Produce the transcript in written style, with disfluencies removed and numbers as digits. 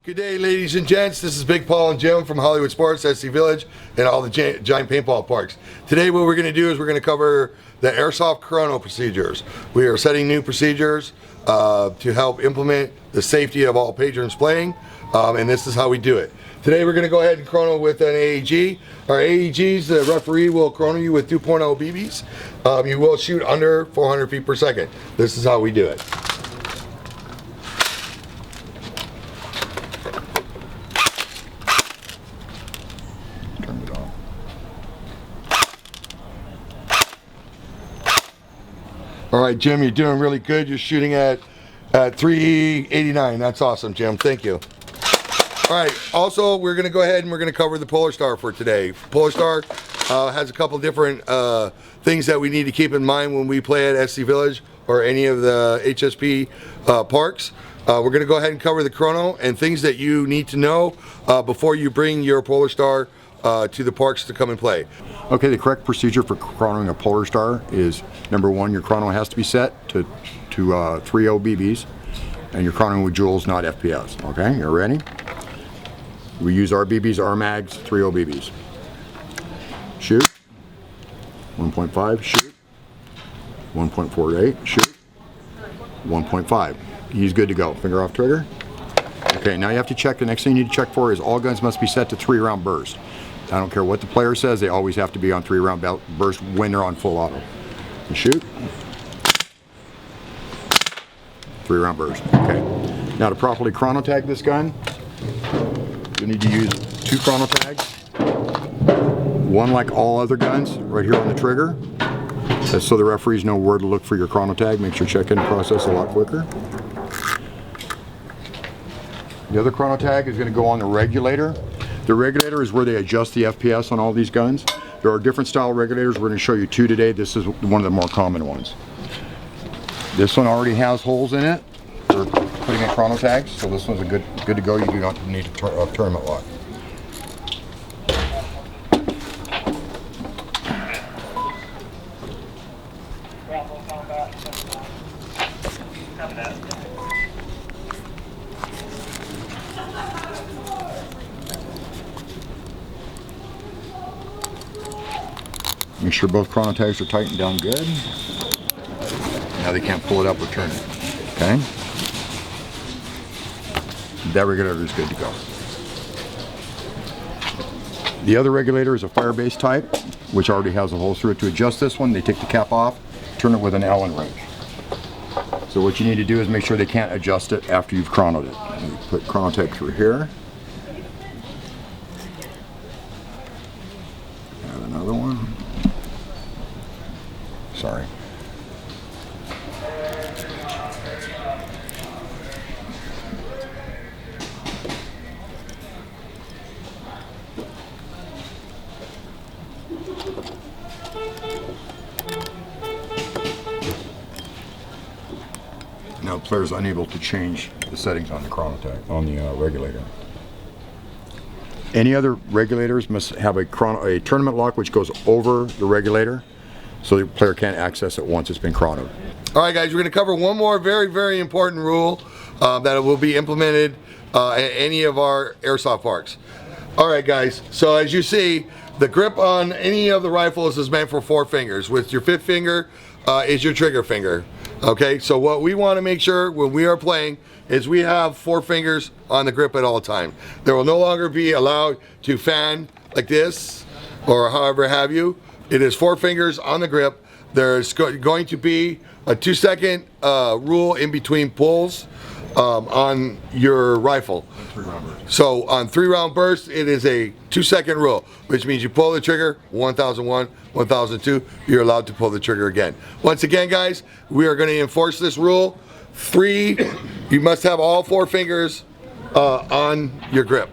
Good day, ladies and gents. This is Big Paul and Jim from Hollywood Sports, SC Village, and all the Giant Paintball parks. Today what we're going to do is we're going to cover the Airsoft Chrono procedures. We are setting new procedures to help implement the safety of all patrons playing, and this is how we do it. Today we're going to go ahead and chrono with an AEG. Our AEGs, the referee will chrono you with 2.0 BBs. You will shoot under 400 feet per second. This is how we do it. All right, Jim, you're doing really good. You're shooting at 389. That's awesome, Jim. Thank you. All right, also, we're going to go ahead and we're going to cover the Polar Star for today. Polar Star has a couple different things that we need to keep in mind when we play at SC Village or any of the HSP parks. We're going to go ahead and cover the chrono and things that you need to know before you bring your Polar Star to the parks to come and play. Okay, the correct procedure for chronoing a Polar Star is, number one, your chrono has to be set to 3.0 BBs, and you're chronoing with joules, not FPS. Okay, you ready? We use our BBs, our mags, 3.0 BBs. Shoot. 1.5, shoot. 1.48, shoot. 1.5. He's good to go. Finger off trigger. Okay, now you have to check, the next thing you need to check for is all guns must be set to 3-round burst. I don't care what the player says, they always have to be on 3-round burst when they're on full auto. You shoot. 3-round burst. Okay. Now to properly chrono tag this gun, you need to use 2 chrono tags. One like all other guns, right here on the trigger. That's so the referees know where to look for your chrono tag. Makes your check-in process a lot quicker. The other chrono tag is going to go on the regulator. The regulator is where they adjust the FPS on all these guns. There are different style regulators. We're going to show you 2 today. This is one of the more common ones. This one already has holes in it for putting in chrono tags, so this one's good to go. You do not need a tournament lock. Make sure both chrono tags are tightened down good. Now they can't pull it up or turn it. Okay? That regulator is good to go. The other regulator is a fire-based type, which already has a hole through it. To adjust this one, they take the cap off, turn it with an Allen wrench. So what you need to do is make sure they can't adjust it after you've chronoed it. You put chrono tag through here. Add another one. Sorry. Now the player is unable to change the settings on the chrono tag, on the regulator. Any other regulators must have a tournament lock which goes over the regulator, so the player can't access it once it's been chronoed. All right, guys, we're going to cover one more very important rule that will be implemented at any of our airsoft parks. All right, guys, so as you see, the grip on any of the rifles is meant for 4 fingers. With your 5th finger is your trigger finger. Okay, so what we want to make sure when we are playing is we have 4 fingers on the grip at all time. There will no longer be allowed to fan like this or however have you. It is 4 fingers on the grip. There's going to be a 2-second rule in between pulls on your rifle. So on 3-round bursts, it is a 2-second rule, which means you pull the trigger, 1001, 1002, you're allowed to pull the trigger again. Once again, guys, we are going to enforce this rule. 3, you must have all 4 fingers on your grip.